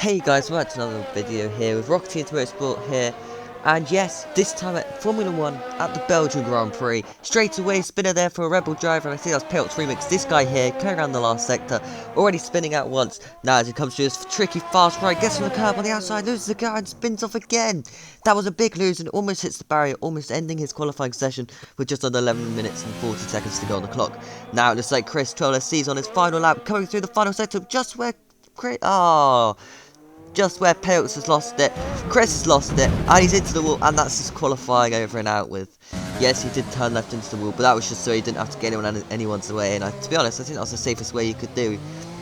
Hey guys, welcome to another video here with Rocketeer Motorsport here, and yes, this time at Formula 1 at the Belgian Grand Prix. Straight away, spinner there for a Rebel driver, and I think that's Pelt's Remix. This guy here, going around the last sector, already spinning out once. Now as he comes to his tricky fast right, gets on the curb on the outside, loses the car and spins off again. That was a big lose and almost hits the barrier, almost ending his qualifying session with just under 11 minutes and 40 seconds to go on the clock. Now it looks like Chris Toller sees on his final lap, coming through the final sector, just where just where Peltz has lost it, Chris has lost it, and he's into the wall, and that's his qualifying over and out with. Yes, he did turn left into the wall, but that was just so he didn't have to get anyone's way, and to be honest, I think that was the safest way you could do.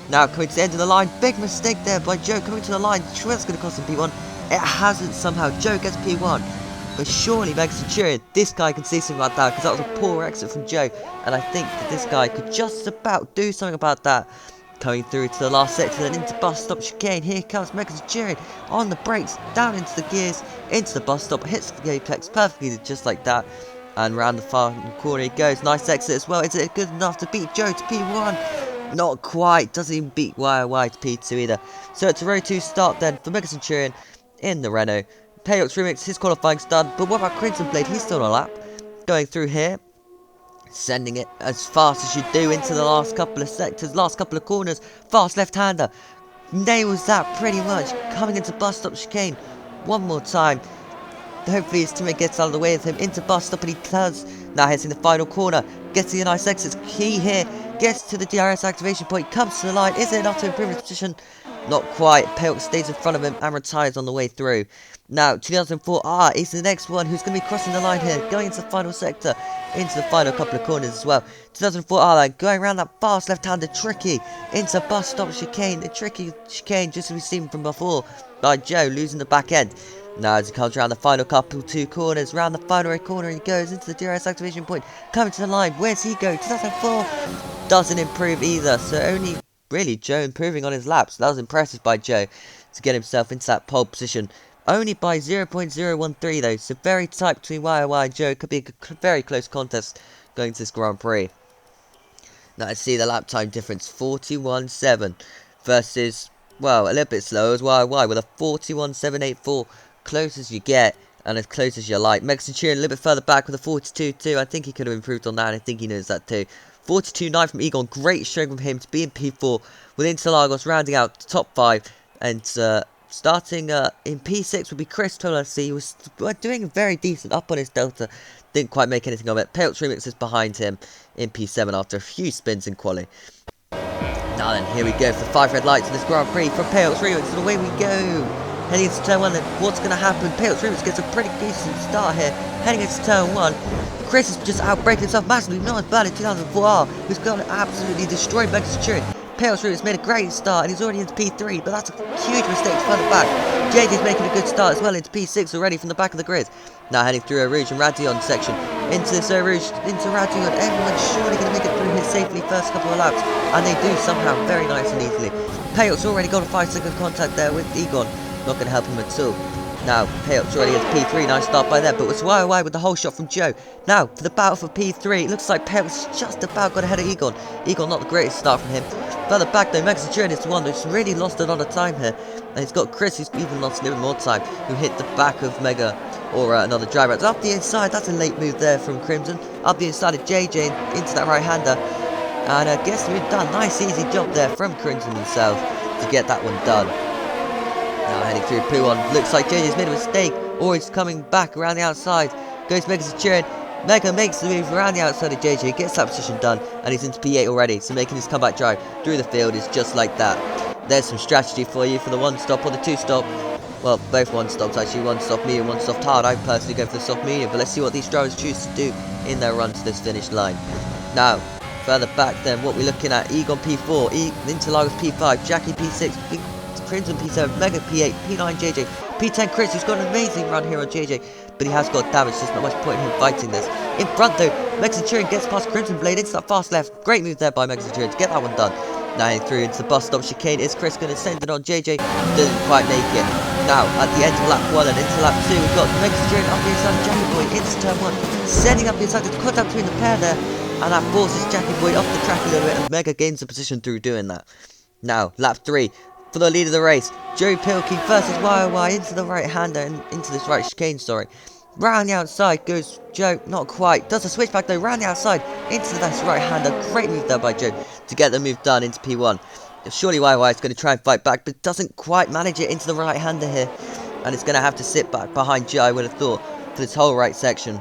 Now, coming to the end of the line, big mistake there by Joe coming to the line, sure that's going to cost him P1, it hasn't somehow, Joe gets P1, but surely Mega Centurion, this guy can see something about that, because that was a poor exit from Joe, and I think that this guy could just about do something about that. Coming through to the last sector, then into bus stop chicane. Here comes Mega Centurion on the brakes, down into the gears, into the bus stop, hits the apex perfectly just like that. And round the far corner he goes. Nice exit as well. Is it good enough to beat Joe to P1? Not quite. Doesn't even beat YY to P2 either. So it's a row 2 start then for Mega Centurion in the Renault. Payox Remix, his qualifying's done. But what about Crimson Blade? He's still on a lap. Going through here. Sending it as fast as you do into the last couple of sectors, last couple of corners. Fast left-hander. Nails that pretty much. Coming into bus stop chicane. One more time. Hopefully his teammate gets out of the way of him into bus stop, and he does. Now hitting the final corner. Gets the nice exit. Key here. Gets to the DRS activation point. Comes to the line. Is it enough to improve his position? Not quite. Peltz stays in front of him and retires on the way through. Now, 2004R is the next one who's going to be crossing the line here, going into the final sector, into the final couple of corners as well. 2004R line, going around that fast left-hander, tricky, into bus stop chicane, the tricky chicane just as we've seen from before, by Joe, losing the back end. Now as he comes around the final couple, 2 corners, round the final right corner, he goes into the DRS activation point, coming to the line, where's he go? 2004 doesn't improve either, so only really Joe improving on his laps. That was impressive by Joe to get himself into that pole position. Only by 0.013 though, so very tight between YY and Joe. Could be a very close contest going to this Grand Prix. Now I see the lap time difference, 41.7 versus, well, a little bit slower as YY with a 41.784. Close as you get and as close as you like. Mega Centurion a little bit further back with a 42.2. I think he could have improved on that, and I think he knows that too. 42.9 from Egon, great showing from him to be in P4 with Interlagos rounding out the top 5, and starting in P6 would be Chris Toller. He was doing very decent up on his Delta, didn't quite make anything of it. Peltz Remix is behind him in P7 after a few spins in quali. Now then, here we go for the 5 red lights in this Grand Prix from Peltz Remix, and away we go. Heading into turn 1 then, what's going to happen? Peltz Remix gets a pretty decent start here, heading into turn 1. Chris has just outbraked himself massively, not as bad as 2004R, who's going to absolutely destroy Mega Centurion. Peltz Remix made a great start, and he's already into P3, but that's a huge mistake further back. JJ's making a good start as well into P6 already from the back of the grid. Now heading through Eau Rouge and Radion section, into this Eau Rouge, into Radion. Everyone's surely going to make it through here safely first couple of laps, and they do somehow very nice and easily. Peltz already got a 5-second contact there with Egon, not going to help him at all. Now, Peltz already has P3, nice start by there, but it's YY with the whole shot from Joe. Now, for the battle for P3, it looks like Peltz just about got ahead of Egon. Egon not the greatest start from him. Further back though, Mega Centurion is the one who's really lost a lot of time here. And he's got Chris, who's even lost a little more time, who hit the back of Mega, or another driver. It's up the inside, that's a late move there from Crimson. Up the inside of JJ into that right-hander. And I guess we've done. Nice easy job there from Crimson himself to get that one done. Now heading through P1, looks like JJ's made a mistake, or he's coming back around the outside. Goes Mega Centurion. Mega makes the move around the outside of JJ, gets that position done, and he's into P8 already, so making his comeback drive through the field is just like that. There's some strategy for you for the 1-stop or the 2-stop. Well, both 1-stops actually, 1-stop medium, 1-stop hard. I personally go for the soft medium, but let's see what these drivers choose to do in their run to this finish line. Now, further back then, what we're looking at, Egon P4, Interlagos P5, Jackie P6, Crimson P7, Mega P8, P9 JJ, P10 Chris, who's got an amazing run here on JJ, but he has got damage, so there's not much point in him fighting this. In front though, Mega Centurion gets past Crimson Blade into that fast left. Great move there by Mega Centurion to get that one done. Now through into the bus stop chicane, is Chris going to send it on JJ? Doesn't quite make it. Now at the end of lap 1 and into lap 2, we've got Mega Centurion up the inside of Jackie Boy into turn 1, sending up the inside. There's contact between the pair there, and that forces Jackie Boy off the track a little bit, and Mega gains the position through doing that. Now, lap 3, for the lead of the race. Joe Pilkey versus YY into the right-hander and into this right chicane, sorry. Round the outside goes Joe, not quite. Does a switchback though, round the outside into this right-hander. Great move there by Joe to get the move done into P1. Surely YY is going to try and fight back, but doesn't quite manage it into the right-hander here. And it's going to have to sit back behind Joe, I would have thought, for this whole right section.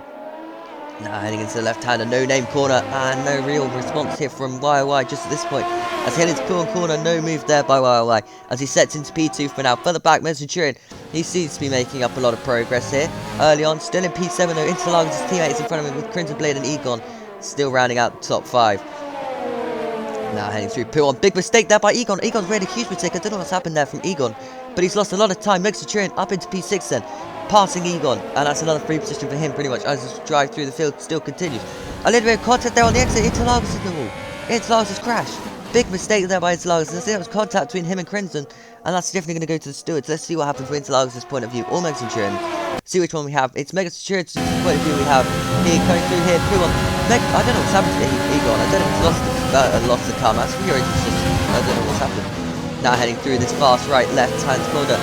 Now heading into the left-hander, no-name corner, and no real response here from YY just at this point. As he heads into P1 corner, no move there by YY. As he sets into P2 for now. Further back, Centurion. He seems to be making up a lot of progress here. Early on, still in P7 though, interlocks his teammates in front of him with Crimson Blade and Egon. Still rounding out the top 5. Now heading through P1. Big mistake there by Egon. Egon's made a huge mistake. I don't know what's happened there from Egon. But he's lost a lot of time. Centurion up into P6 then. Passing Egon. And that's another free position for him pretty much as his drive through the field still continues. A little bit of contact there on the exit. Interlagos in the wall. Interlagos crash. Big mistake there by Interlagos. I think that was contact between him and Crimson. And that's definitely going to go to the stewards. Let's see what happens from Interlagos' point of view. Or Centurion. See which one we have. It's Centurion's point of view we have. Here, going through here. P1. I don't know what's happened to Egon. I don't know if he's lost the car. That's weird. I don't know what's happened. Now heading through this fast right, left-hand corner.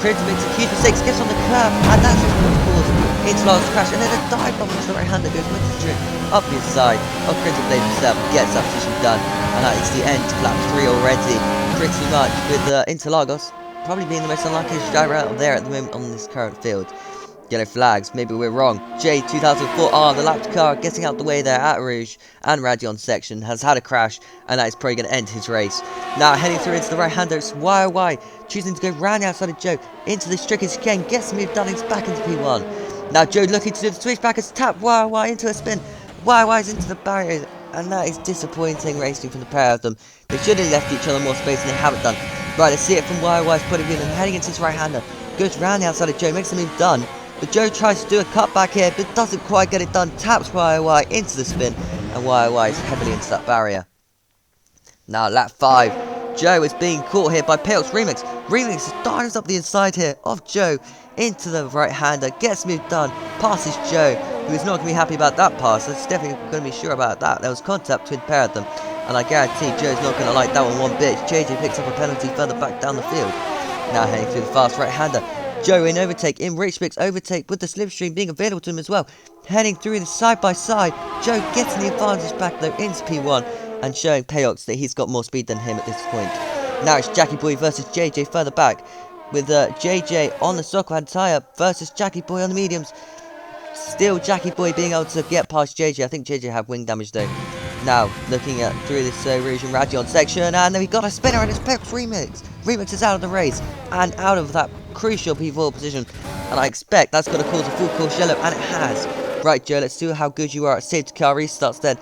Crimson makes a huge mistake, gets on the curb, and that's what's going to cause Interlagos crash. And then a dive bomb into the right hand that goes Centurion up the inside of Crimson Blade himself. Gets that position done, and that is the end to lap 3 already. Pretty much with Interlagos probably being the most unluckiest driver out there at the moment on this current field. Yellow flags, maybe we're wrong. J2004R, the lapped car, getting out the way there at Rouge and Radion section, has had a crash, and that is probably going to end his race. Now heading through into the right-hander, it's YY, choosing to go round the outside of Joe, into this tricky chicane, gets the move done, he's back into P1. Now Joe looking to do the switchback, has tapped YY into a spin. YY's into the barrier, and that is disappointing racing from the pair of them. They should have left each other more space, and they haven't done. Right, let's see it from YY's point of view, and heading into his right-hander, goes round the outside of Joe, makes the move done. But Joe tries to do a cutback here, but doesn't quite get it done. Taps YY into the spin, and YY is heavily into that barrier. Now lap 5. Joe is being caught here by Payox Remix. Remix dives up the inside here of Joe into the right-hander. Gets move done. Passes Joe, who is not going to be happy about that pass. That's definitely going to be sure about that. There was contact between the pair of them. And I guarantee Joe's not going to like that one bit. JJ picks up a penalty further back down the field. Now heading through the fast right-hander. Joe in overtake, in Richmond's overtake with the slipstream being available to him as well. Heading through the side by side, Joe getting the advantage back though into P1 and showing Payox that he's got more speed than him at this point. Now it's Jackie Boy versus JJ further back with JJ on the Soccerhand tyre versus Jackie Boy on the mediums. Still Jackie Boy being able to get past JJ. I think JJ had wing damage though. Now looking at through this Rouge and Radion section, and then we got a spinner and it's Payox Remix. Remix is out of the race and out of that crucial P4 position, and I expect that's going to cause a full course yellow, and it has. Right, Joe, let's see how good you are at safety car restarts then,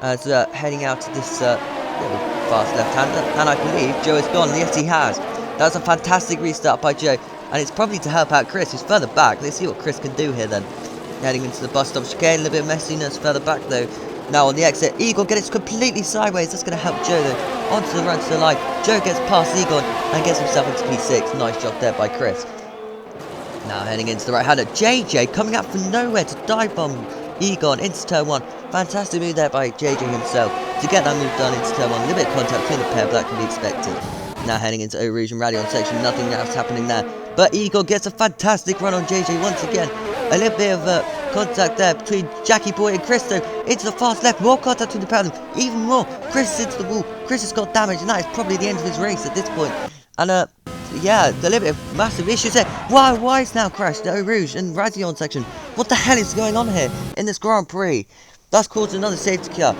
as heading out to this fast left-hander, and I believe Joe has gone. Yes, he has. That's a fantastic restart by Joe, and it's probably to help out Chris, who's further back. Let's see what Chris can do here then. Heading into the bus stop chicane, a little bit of messiness further back though. Now on the exit, Egon gets completely sideways. That's going to help Joe though. Onto the run to the line. Joe gets past Egon and gets himself into P6. Nice job there by Chris. Now heading into the right-hander. JJ coming out from nowhere to dive bomb Egon into turn 1. Fantastic move there by JJ himself to get that move done into turn 1. A little bit of contact between the pair, but that can be expected. Now heading into Eau Rouge and Radion section. Nothing else happening there. But Egon gets a fantastic run on JJ once again. A little bit of contact there between Jackie Boy and Chris though. Into the fast left. More contact between the pair of them. Even more. Chris is into the wall. Chris has got damage, and that is probably the end of his race at this point. And yeah, a little bit of massive issues there. Why is now crashed the Eau Rouge and Radion section? What the hell is going on here in this Grand Prix? That's caused another safety car.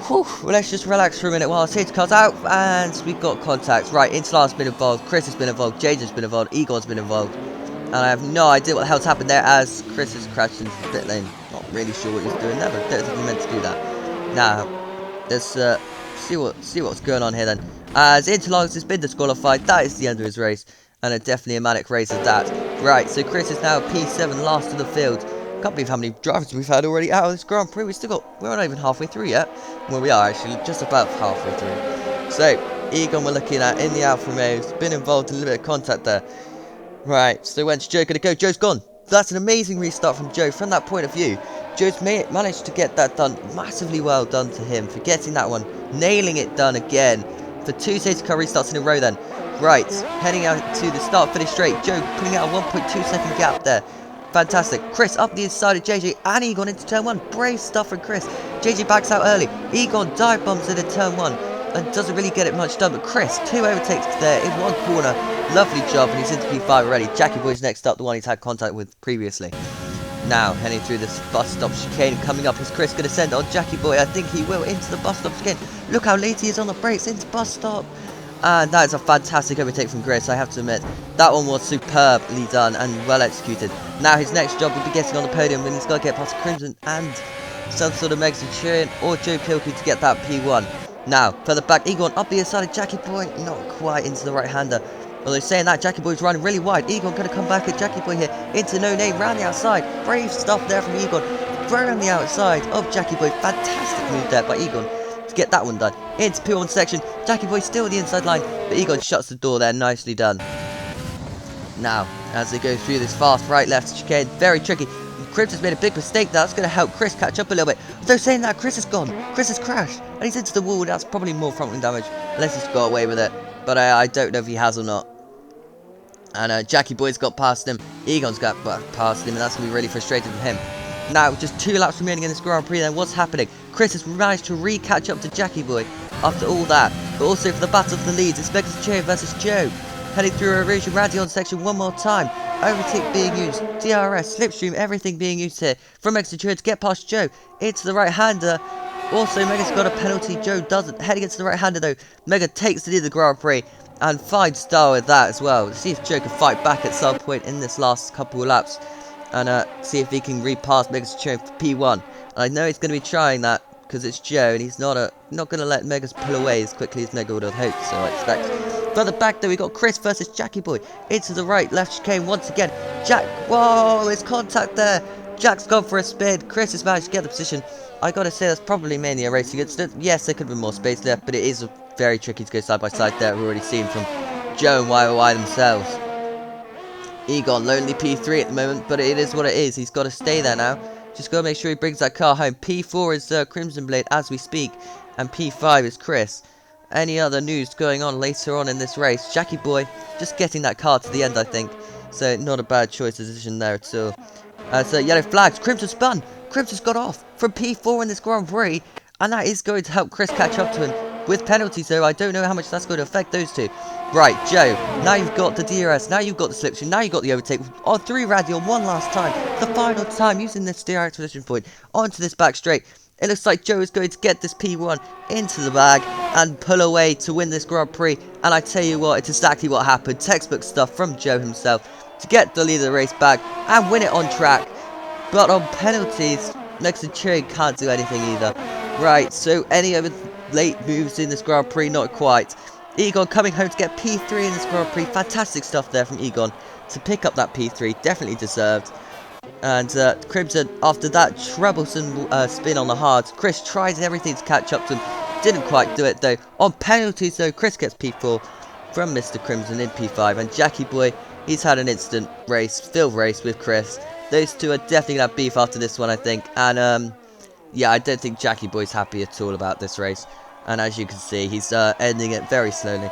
Whew, well, let's just relax for a minute while the safety car's out, and we've got contacts. Right, Interlar's been involved, Chris has been involved, JJ's been involved, Egon's been involved. And I have no idea what the hell's happened there as Chris has crashed into the pit lane. Not really sure what he's doing there, but I don't think he meant to do that. Now, let's see what's going on here then. As Interlagos has been disqualified, that is the end of his race. And definitely a manic race at that. Right, so Chris is now P7, last of the field. Can't believe how many drivers we've had already out of this Grand Prix. We're not even halfway through yet. Well, we are actually, just about halfway through. So, Egon we're looking at in the Alfa Romeo's been involved in a little bit of contact there. Right, so when's Joe going to go? Joe's gone. That's an amazing restart from Joe from that point of view. Joe's managed to get that done. Massively well done to him for getting that one. Nailing it done again. For 2 safety car restarts in a row then. Right, heading out to the start-finish straight. Joe putting out a 1.2-second gap there. Fantastic. Chris up the inside of JJ and Egon into turn 1. Brave stuff from Chris. JJ backs out early. Egon dive bombs into turn 1 and doesn't really get it much done. But Chris, 2 overtakes there in 1 corner. Lovely job, and he's into P5 already. Jackie Boy's next up, the one he's had contact with previously. Now, heading through this bus stop chicane, coming up, is Chris going to send on Jackie Boy? I think he will, into the bus stop chicane. Look how late he is on the brakes, into bus stop. And that is a fantastic overtake from Chris, I have to admit. That one was superbly done and well executed. Now his next job will be getting on the podium, and he's got to get past Crimson and some sort of Mega Centurion or Joe Kilkey to get that P1. Now, further back, Egon up the inside of Jackie Boy, not quite into the right-hander. Although saying that, Jackie Boy's running really wide. Egon going to come back at Jackie Boy here into No Name, round the outside. Brave stuff there from Egon. Right on the outside of Jackie Boy. Fantastic move there by Egon to get that one done. Into P1 section. Jackie Boy still at the inside line, but Egon shuts the door there. Nicely done. Now, as they go through this fast right-left chicane, very tricky. Cribs has made a big mistake there. That's going to help Chris catch up a little bit. Though saying that, Chris is gone. Chris has crashed, and he's into the wall. That's probably more front-wing damage, unless he's got away with it. But I don't know if he has or not. And Jackie Boy's got past him. Egon's got past him, and that's going to be really frustrating for him. Now, just 2 laps remaining in this Grand Prix, then what's happening? Chris has managed to re-catch up to Jackie Boy after all that. But also for the battle of the leads, it's Mega Centurion versus Joe. Heading through Erosion Radion section one more time. Overtake being used. DRS, Slipstream, everything being used here. From Mega Centurion to get past Joe. Into the right-hander. Also, Mega's got a penalty. Joe doesn't. Heading into the right-hander though. Mega takes the lead of the Grand Prix. And 5-star with that as well. See if Joe can fight back at some point in this last couple of laps. And see if he can repass Mega Centurion for P1. And I know he's going to be trying that because it's Joe, and he's not going to let Megas pull away as quickly as Mega would have hoped, so I expect. Further back though, we got Chris versus Jackie Boy. Into the right, left chicane once again. Jack, whoa, there's contact there. Jack's gone for a spin. Chris has managed to get the position. I gotta say, that's probably mainly a racing incident. Yes, there could have been more space left, but it is very tricky to go side by side there. We've already seen from Joe and YOY themselves. Egon, lonely P3 at the moment, but it is what it is. He's got to stay there now. Just got to make sure he brings that car home. P4 is Crimson Blade as we speak, and P5 is Chris. Any other news going on later on in this race? Jackie Boy just getting that car to the end, I think. So not a bad choice of decision there at all. So yellow flags. Crimson spun. Crimson's got off from P4 in this Grand Prix, and that is going to help Chris catch up to him. With penalties though, I don't know how much that's going to affect those two. Right, Joe, now you've got the DRS, now you've got the slipstream, now you've got the overtake. On 3 Radial, one last time. The final time using this DRS position point onto this back straight. It looks like Joe is going to get this P1 into the bag and pull away to win this Grand Prix. And I tell you what, it's exactly what happened. Textbook stuff from Joe himself to get the lead of the race back and win it on track. But on penalties, Mega Centurion can't do anything either. Right, so any other late moves in this Grand Prix? Not quite. Egon coming home to get P3 in this Grand Prix. Fantastic stuff there from Egon to pick up that P3. Definitely deserved. And Crimson, after that troublesome spin on the hards, Chris tries everything to catch up to him. Didn't quite do it though. On penalties though, Chris gets P4 from Mr. Crimson in P5. And Jackie Boy, he's had an instant race, field race with Chris. Those two are definitely going to have beef after this one, I think. And yeah, I don't think Jackie Boy's happy at all about this race. And as you can see, he's ending it very slowly.